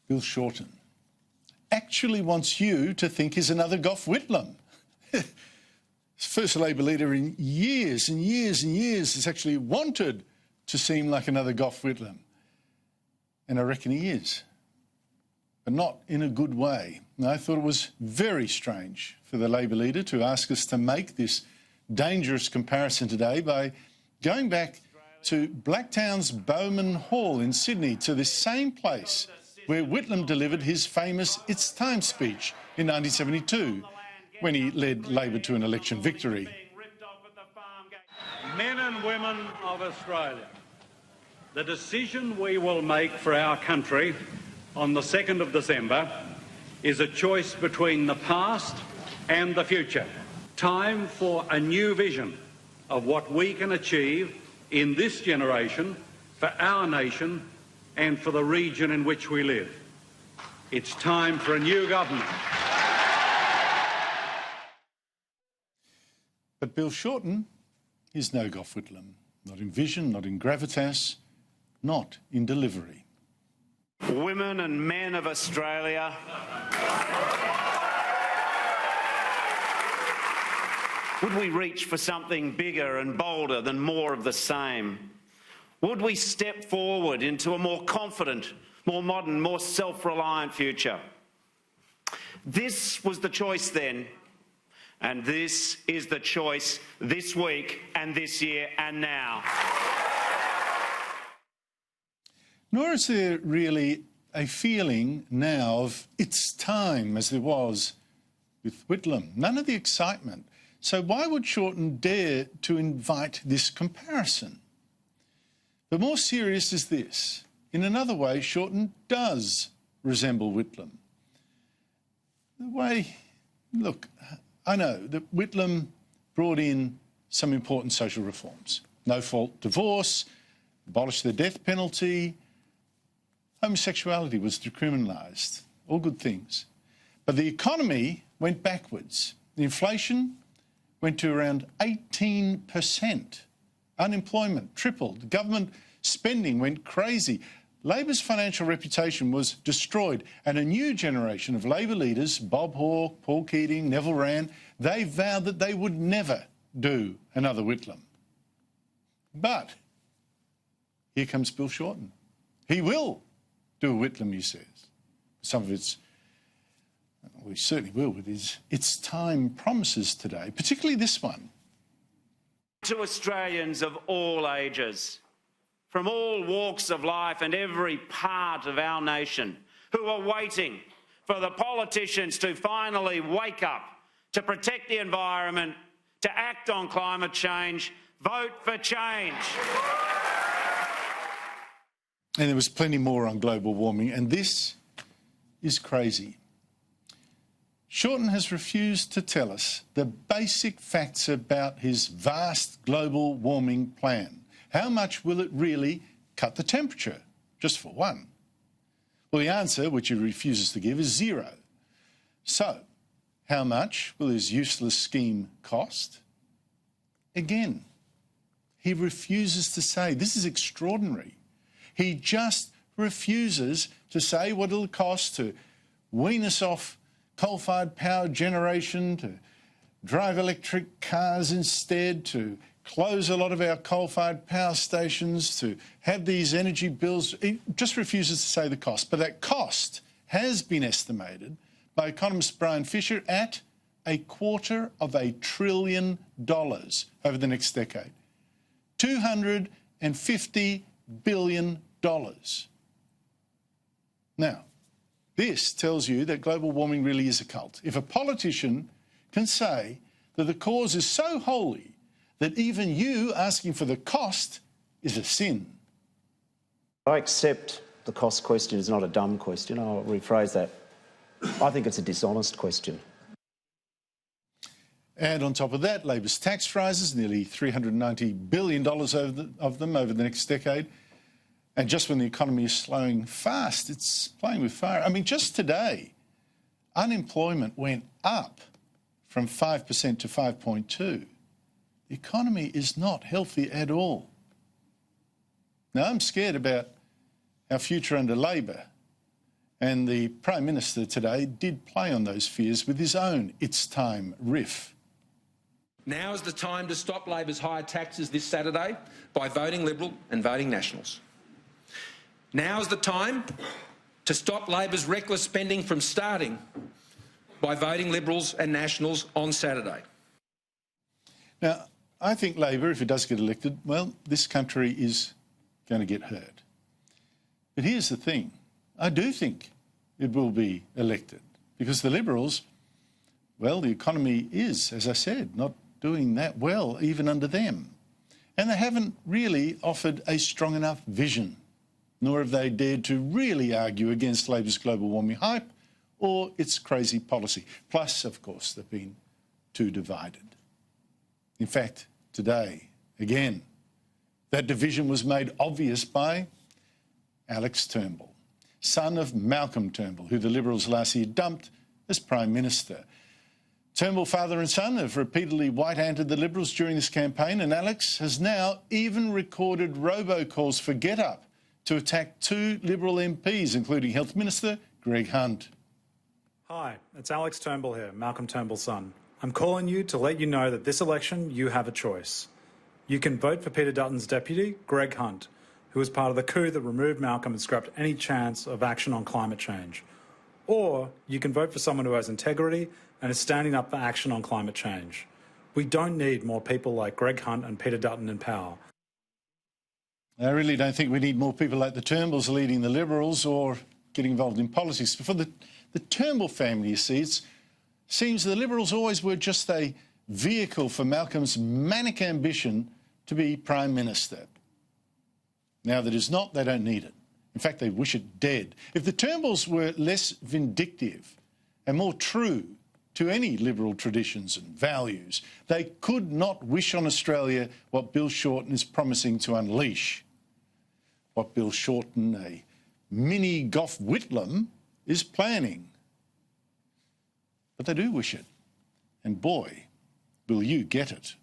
Bill Shorten, actually wants you to think he's another Gough Whitlam. First Labor leader in years and years and years has actually wanted to seem like another Gough Whitlam. And I reckon he is, but not in a good way. And I thought it was very strange for the Labor leader to ask us to make this dangerous comparison today by going back to Blacktown's Bowman Hall in Sydney, to this same place where Whitlam delivered his famous "It's Time" speech in 1972, when he led Labor to an election victory. Men and women of Australia, the decision we will make for our country on the 2nd of December is a choice between the past and the future. Time for a new vision of what we can achieve in this generation, for our nation and for the region in which we live. It's time for a new government. But Bill Shorten is no Gough Whitlam, not in vision, not in gravitas, not in delivery. Women and men of Australia, would we reach for something bigger and bolder than more of the same? Would we step forward into a more confident, more modern, more self-reliant future? This was the choice then, and this is the choice this week and this year and now. Nor is there really a feeling now of "it's time" as there was with Whitlam. None of the excitement. So why would Shorten dare to invite this comparison? But more serious is this. In another way, Shorten does resemble Whitlam. The way, look, I know that Whitlam brought in some important social reforms. No-fault divorce, abolished the death penalty, homosexuality was decriminalised, all good things. But the economy went backwards. The inflation went to around 18%. Unemployment tripled. Government spending went crazy. Labor's financial reputation was destroyed, and a new generation of Labor leaders, Bob Hawke, Paul Keating, Neville Wran, they vowed that they would never do another Whitlam. But here comes Bill Shorten. He will do a Whitlam, he says. Some of it's, well, he certainly will with his "it's time" promises today, particularly this one. To Australians of all ages, from all walks of life and every part of our nation, who are waiting for the politicians to finally wake up, to protect the environment, to act on climate change, vote for change. And there was plenty more on global warming, and this is crazy. Shorten has refused to tell us the basic facts about his vast global warming plan. How much will it really cut the temperature, just for one? Well, the answer, which he refuses to give, is zero. So, how much will his useless scheme cost? Again, he refuses to say. This is extraordinary. He just refuses to say what it'll cost to wean us off coal-fired power generation, to drive electric cars instead, to close a lot of our coal-fired power stations, to have these energy bills. He just refuses to say the cost. But that cost has been estimated by economist Brian Fisher at $250 billion over the next decade. $250 billion. Now, this tells you that global warming really is a cult. If a politician can say that the cause is so holy that even you asking for the cost is a sin. I accept the cost question is not a dumb question. I'll rephrase that. I think it's a dishonest question. And on top of that, Labor's tax rises, nearly $390 billion of them over the next decade. And just when the economy is slowing fast, it's playing with fire. I mean, just today, unemployment went up from 5% to 5.2%. The economy is not healthy at all. Now, I'm scared about our future under Labor. And the Prime Minister today did play on those fears with his own "It's Time" riff. Now is the time to stop Labor's higher taxes this Saturday by voting Liberal and voting Nationals. Now is the time to stop Labor's reckless spending from starting by voting Liberals and Nationals on Saturday. Now, I think Labor, if it does get elected, well, this country is going to get hurt. But here's the thing. I do think it will be elected because the Liberals, well, the economy is, as I said, not doing that well even under them. And they haven't really offered a strong enough vision, nor have they dared to really argue against Labor's global warming hype or its crazy policy. Plus, of course, they've been too divided. In fact, today, again, that division was made obvious by Alex Turnbull, son of Malcolm Turnbull, who the Liberals last year dumped as Prime Minister. Turnbull, father and son, have repeatedly white-handed the Liberals during this campaign, and Alex has now even recorded robocalls for GetUp to attack two Liberal MPs, including Health Minister Greg Hunt. Hi, it's Alex Turnbull here, Malcolm Turnbull's son. I'm calling you to let you know that this election you have a choice. You can vote for Peter Dutton's deputy, Greg Hunt, who was part of the coup that removed Malcolm and scrapped any chance of action on climate change. Or you can vote for someone who has integrity and is standing up for action on climate change. We don't need more people like Greg Hunt and Peter Dutton in power. I really don't think we need more people like the Turnbulls leading the Liberals or getting involved in politics. For the Turnbull family, you see, it seems the Liberals always were just a vehicle for Malcolm's manic ambition to be Prime Minister. Now that it's not, they don't need it. In fact, they wish it dead. If the Turnbulls were less vindictive and more true to any Liberal traditions and values, they could not wish on Australia what Bill Shorten is promising to unleash. What Bill Shorten, a mini Gough Whitlam, is planning. But they do wish it. And boy, will you get it.